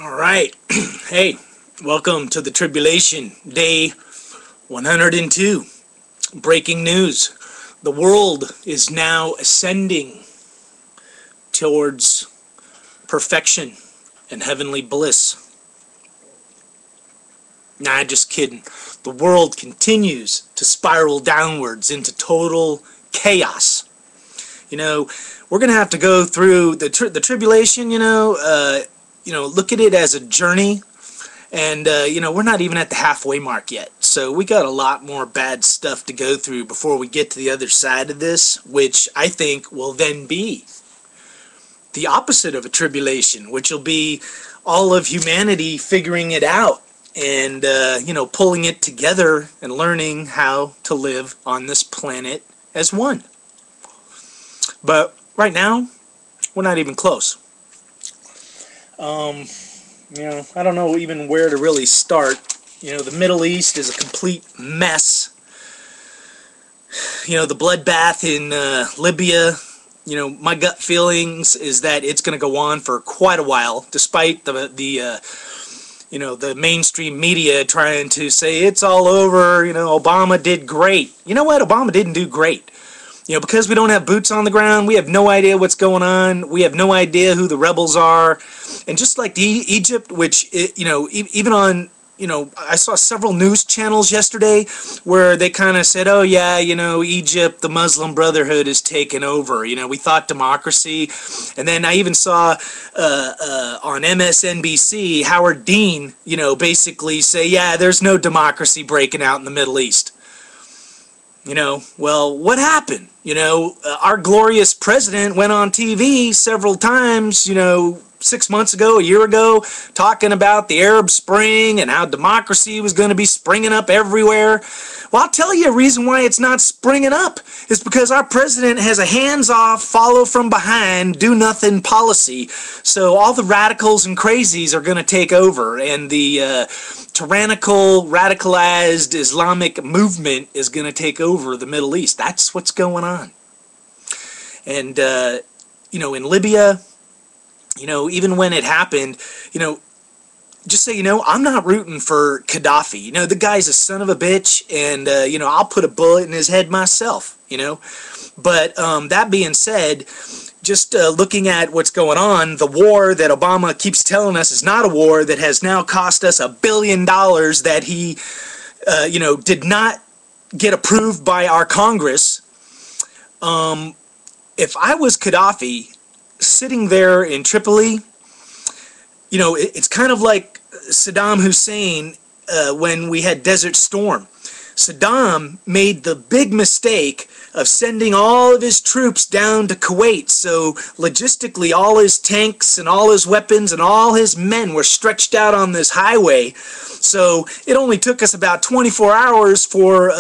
All right. Hey, welcome to the Tribulation, day 102. Breaking news. The world is now ascending towards perfection and heavenly bliss. Nah, just kidding. The world continues to spiral downwards into total chaos. You know, we're going to have to go through the tribulation, look at it as a journey. And, we're not even at the halfway mark yet. So we got a lot more bad stuff to go through before we get to the other side of this, which I think will then be the opposite of a tribulation, which will be all of humanity figuring it out and, pulling it together and learning how to live on this planet as one. But right now, we're not even close. I don't know even where to really start. The Middle East is a complete mess. The bloodbath in Libya, my gut feelings is that it's going to go on for quite a while, despite the mainstream media trying to say it's all over, Obama did great. You know what? Obama didn't do great. Because we don't have boots on the ground, we have no idea what's going on. We have no idea who the rebels are. And just like Egypt, which, even on, I saw several news channels yesterday where they kind of said, oh, yeah, Egypt, the Muslim Brotherhood is taken over. We thought democracy. And then I even saw on MSNBC, Howard Dean, basically say, yeah, there's no democracy breaking out in the Middle East. Well, what happened? Our glorious president went on TV several times, 6 months ago, a year ago, talking about the Arab Spring and how democracy was going to be springing up everywhere. Well, I'll tell you a reason why it's not springing up. It's because our president has a hands-off, follow from behind, do-nothing policy. So all the radicals and crazies are going to take over, and the tyrannical, radicalized Islamic movement is going to take over the Middle East. That's what's going on. And, in Libya, even when it happened, just so you know, I'm not rooting for Gaddafi. The guy's a son of a bitch, and, I'll put a bullet in his head myself, But that being said, just looking at what's going on, the war that Obama keeps telling us is not a war that has now cost us $1 billion that he, did not get approved by our Congress. If I was Gaddafi, sitting there in Tripoli, it's kind of like Saddam Hussein when we had Desert Storm. Saddam made the big mistake of sending all of his troops down to Kuwait, so logistically all his tanks and all his weapons and all his men were stretched out on this highway. So it only took us about 24 hours for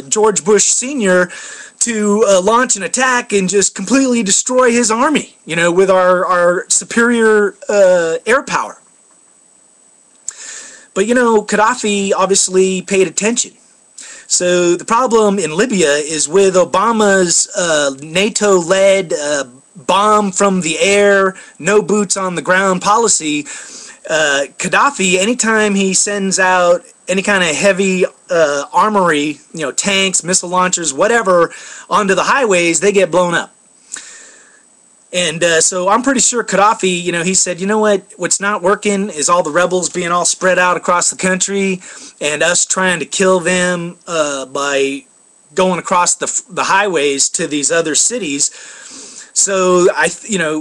George Bush Sr. to launch an attack and just completely destroy his army, with our superior air power. But, Gaddafi obviously paid attention. So the problem in Libya is with Obama's NATO-led bomb from the air, no boots on the ground policy. Gaddafi, anytime he sends out any kind of heavy armory, tanks, missile launchers, whatever, onto the highways, they get blown up. And so I'm pretty sure Gaddafi, he said, what's not working is all the rebels being all spread out across the country and us trying to kill them by going across the highways to these other cities. So,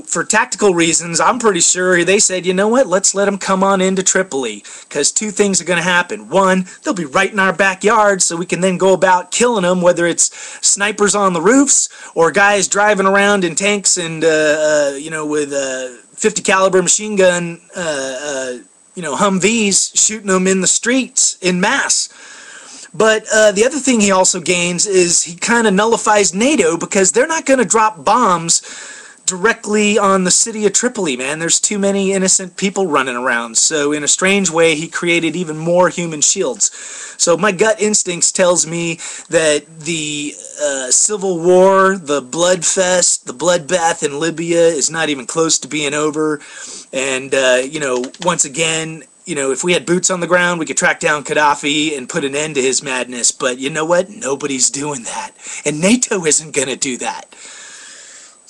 for tactical reasons, I'm pretty sure they said, let's let them come on into Tripoli, because two things are going to happen. One, they'll be right in our backyard, so we can then go about killing them, whether it's snipers on the roofs or guys driving around in tanks and, with 50 caliber machine gun, Humvees, shooting them in the streets in mass. But the other thing he also gains is he kind of nullifies NATO, because they're not going to drop bombs directly on the city of Tripoli, man. There's too many innocent people running around. So in a strange way, he created even more human shields. So my gut instincts tells me that the civil war, the bloodfest, the bloodbath in Libya is not even close to being over. And, you know, once again, you know, if we had boots on the ground, we could track down Gaddafi and put an end to his madness. But you know what? Nobody's doing that. And NATO isn't going to do that.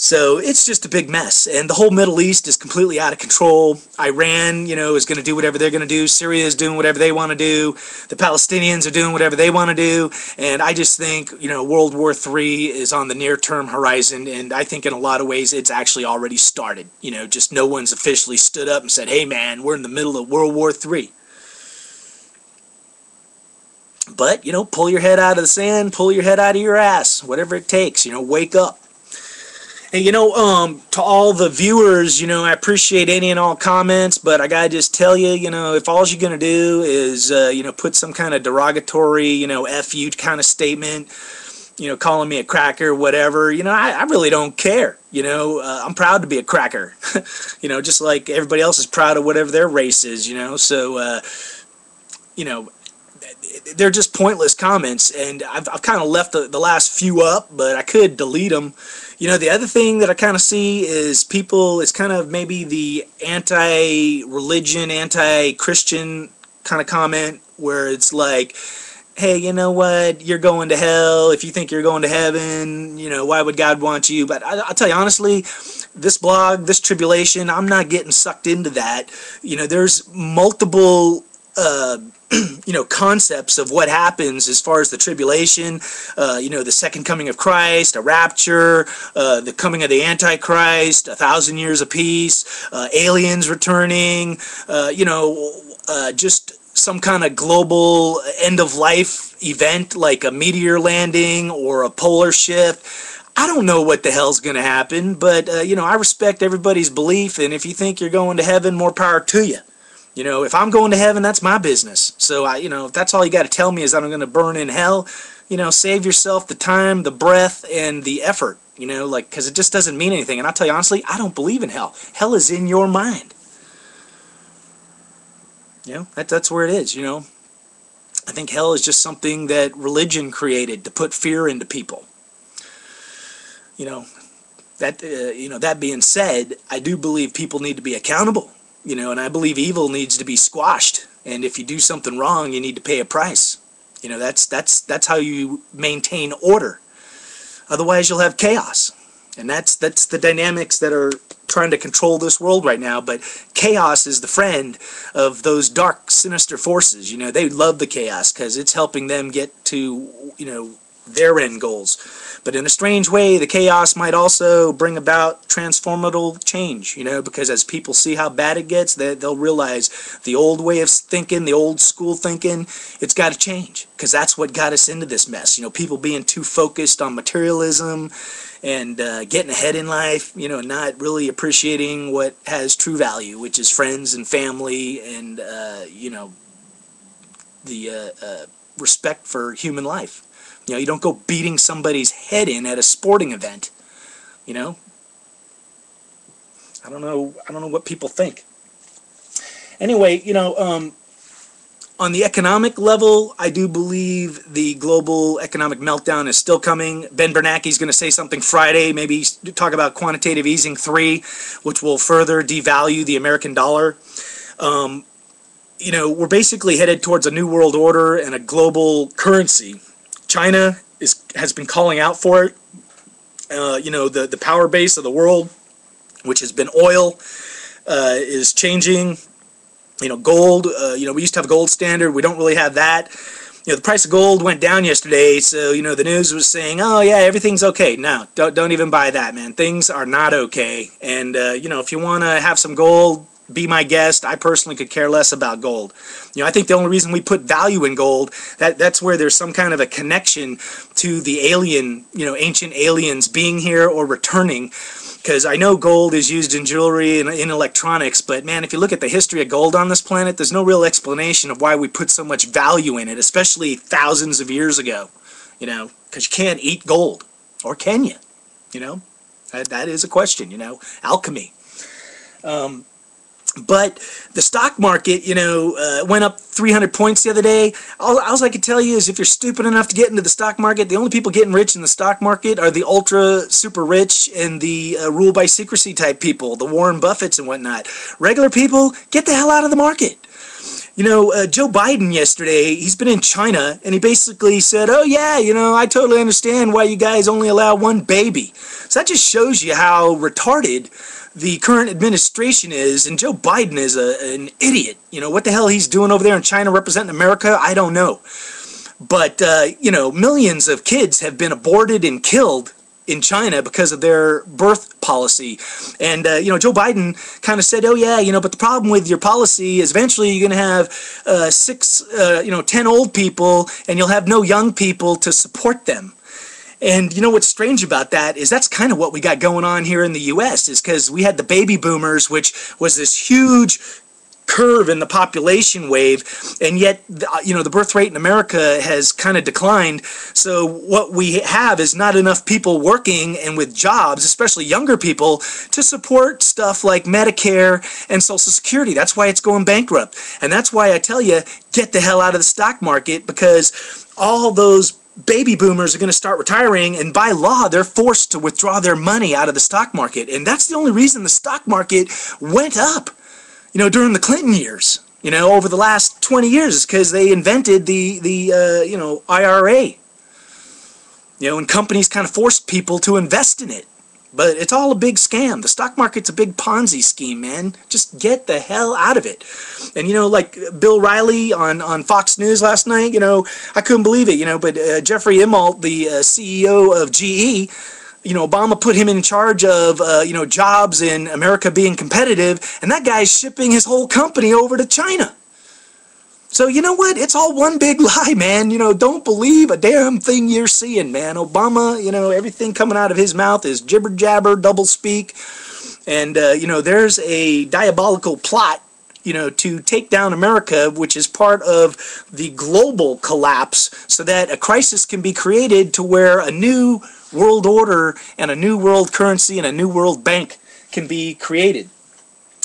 So it's just a big mess, and the whole Middle East is completely out of control. Iran, you know, is going to do whatever they're going to do. Syria is doing whatever they want to do. The Palestinians are doing whatever they want to do. And I just think, you know, World War III is on the near-term horizon, and I think in a lot of ways it's actually already started. You know, just no one's officially stood up and said, hey, man, we're in the middle of World War III. But, you know, pull your head out of the sand, pull your head out of your ass, whatever it takes, you know, wake up. And, you know, to all the viewers, you know, I appreciate any and all comments, but I gotta just tell you, you know, if all you're gonna do is, you know, put some kind of derogatory, you know, F you kind of statement, you know, calling me a cracker, whatever, you know, I really don't care. You know, I'm proud to be a cracker, you know, just like everybody else is proud of whatever their race is, you know, so, you know, they're just pointless comments, and I've kind of left the last few up, but I could delete them. You know, the other thing that I kind of see is people, it's kind of maybe the anti-religion, anti-Christian kind of comment, where it's like, hey, you know what, you're going to hell. If you think you're going to heaven, you know, why would God want you? But I'll tell you honestly, this blog, this tribulation, I'm not getting sucked into that. You know, there's multiple you know, concepts of what happens as far as the tribulation, you know, the second coming of Christ, a rapture, the coming of the Antichrist, 1,000 years of peace, aliens returning, you know, just some kind of global end-of-life event like a meteor landing or a polar shift. I don't know what the hell's going to happen, but, you know, I respect everybody's belief, and if you think you're going to heaven, more power to you. You know, if I'm going to heaven, that's my business. So, you know, if that's all you got to tell me is that I'm going to burn in hell, you know, save yourself the time, the breath, and the effort, you know, like, because it just doesn't mean anything. And I'll tell you honestly, I don't believe in hell. Hell is in your mind. You know, that's where it is, you know. I think hell is just something that religion created to put fear into people. You know, that being said, I do believe people need to be accountable. You know, and I believe evil needs to be squashed. And if you do something wrong, you need to pay a price. You know, that's how you maintain order. Otherwise, you'll have chaos. And that's the dynamics that are trying to control this world right now. But chaos is the friend of those dark, sinister forces. You know, they love the chaos because it's helping them get to, you know, their end goals. But in a strange way, the chaos might also bring about transformative change, you know, because as people see how bad it gets, they'll realize the old way of thinking, the old school thinking, it's got to change, because that's what got us into this mess. You know, people being too focused on materialism and getting ahead in life, you know, not really appreciating what has true value, which is friends and family and, you know, the respect for human life. You know, you don't go beating somebody's head in at a sporting event. You know, I don't know what people think. Anyway, you know, on the economic level, I do believe the global economic meltdown is still coming. Ben Bernanke's going to say something Friday, maybe talk about quantitative easing 3, which will further devalue the American dollar. You know, we're basically headed towards a new world order and a global currency. China has been calling out for it. You know, the power base of the world, which has been oil, is changing. You know, gold, you know, we used to have a gold standard. We don't really have that. You know, the price of gold went down yesterday, so, you know, the news was saying, oh, yeah, everything's okay. No, don't even buy that, man. Things are not okay. And, you know, if you want to have some gold, be my guest. I personally could care less about gold. You know, I think the only reason we put value in gold, that's where there's some kind of a connection to the alien, you know, ancient aliens being here or returning. Because I know gold is used in jewelry and in electronics, but man, if you look at the history of gold on this planet, there's no real explanation of why we put so much value in it, especially thousands of years ago. You know, because you can't eat gold. Or can you? You know? That is a question, alchemy. But the stock market, went up 300 points the other day. All I can tell you is if you're stupid enough to get into the stock market, the only people getting rich in the stock market are the ultra super rich and the rule by secrecy type people, the Warren Buffetts and whatnot. Regular people, get the hell out of the market. Joe Biden yesterday, he's been in China, and he basically said, oh yeah, I totally understand why you guys only allow one baby. So that just shows you how retarded the current administration is, and Joe Biden is an idiot. What the hell he's doing over there in China representing America, I don't know. But, millions of kids have been aborted and killed in China because of their birth policy. And, Joe Biden kind of said, oh yeah, but the problem with your policy is eventually you're going to have 10 old people, and you'll have no young people to support them. And what's strange about that is that's kind of what we got going on here in the U.S. is because we had the baby boomers, which was this huge curve in the population wave, and yet the birth rate in America has kind of declined. So what we have is not enough people working and with jobs, especially younger people, to support stuff like Medicare and Social Security. That's why it's going bankrupt, and that's why I tell you, get the hell out of the stock market, because all those baby boomers are going to start retiring, and by law they're forced to withdraw their money out of the stock market. And that's the only reason the stock market went up during the Clinton years, over the last 20 years, is because they invented the IRA, and companies kind of forced people to invest in it. But it's all a big scam. The stock market's a big Ponzi scheme, man. Just get the hell out of it. And, like Bill Riley on Fox News last night, I couldn't believe it, but Jeffrey Immelt, the CEO of GE, Obama put him in charge of, jobs in America being competitive, and that guy's shipping his whole company over to China. So you know what? It's all one big lie, man. Don't believe a damn thing you're seeing, man. Obama, everything coming out of his mouth is jibber jabber, double speak. And, there's a diabolical plot, to take down America, which is part of the global collapse, so that a crisis can be created to where a new world order and a new world currency and a new world bank can be created.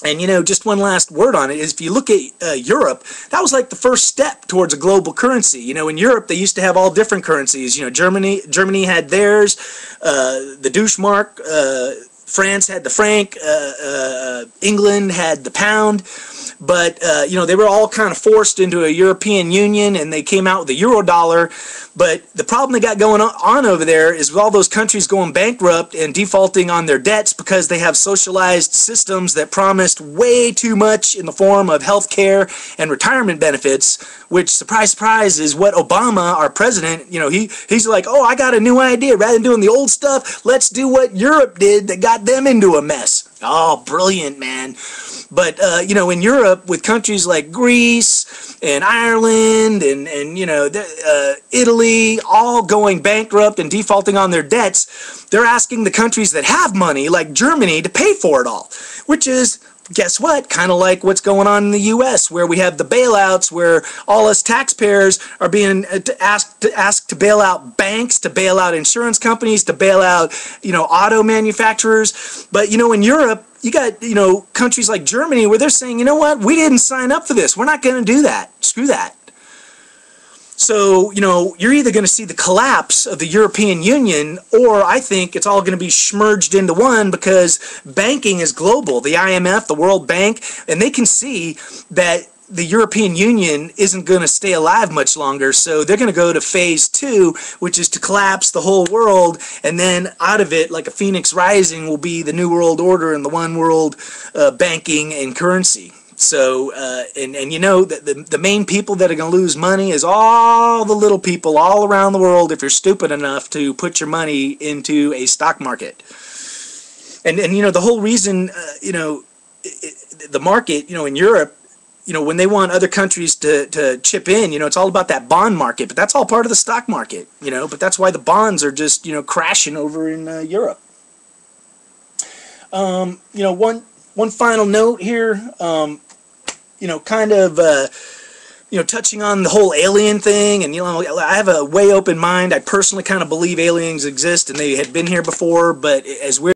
And, just one last word on it is if you look at Europe, that was like the first step towards a global currency. In Europe, they used to have all different currencies. Germany had theirs, the Deutschmark, France had the franc, England had the pound. But, they were all kind of forced into a European Union, and they came out with the Eurodollar. But the problem they got going on over there is with all those countries going bankrupt and defaulting on their debts because they have socialized systems that promised way too much in the form of health care and retirement benefits, which, surprise, surprise, is what Obama, our president, he's like, oh, I got a new idea. Rather than doing the old stuff, let's do what Europe did that got them into a mess. Oh, brilliant, man. But, in Europe, with countries like Greece and Ireland and Italy all going bankrupt and defaulting on their debts, they're asking the countries that have money, like Germany, to pay for it all, which is, guess what, kind of like what's going on in the U.S., where we have the bailouts, where all us taxpayers are being asked to bail out banks, to bail out insurance companies, to bail out, auto manufacturers. But, in Europe, you got, countries like Germany where they're saying, you know what, we didn't sign up for this. We're not going to do that. Screw that. So, you're either going to see the collapse of the European Union, or I think it's all going to be merged into one, because banking is global. The IMF, the World Bank, and they can see that the European Union isn't going to stay alive much longer, so they're going to go to phase 2, which is to collapse the whole world, and then out of it, like a phoenix rising, will be the New World Order and the one world banking and currency. So, the main people that are going to lose money is all the little people all around the world if you're stupid enough to put your money into a stock market. And the whole reason, the market, in Europe, when they want other countries to chip in, it's all about that bond market, but that's all part of the stock market, but that's why the bonds are just, crashing over in Europe. One final note here, touching on the whole alien thing, and, I have a way open mind. I personally kind of believe aliens exist, and they had been here before, but as we're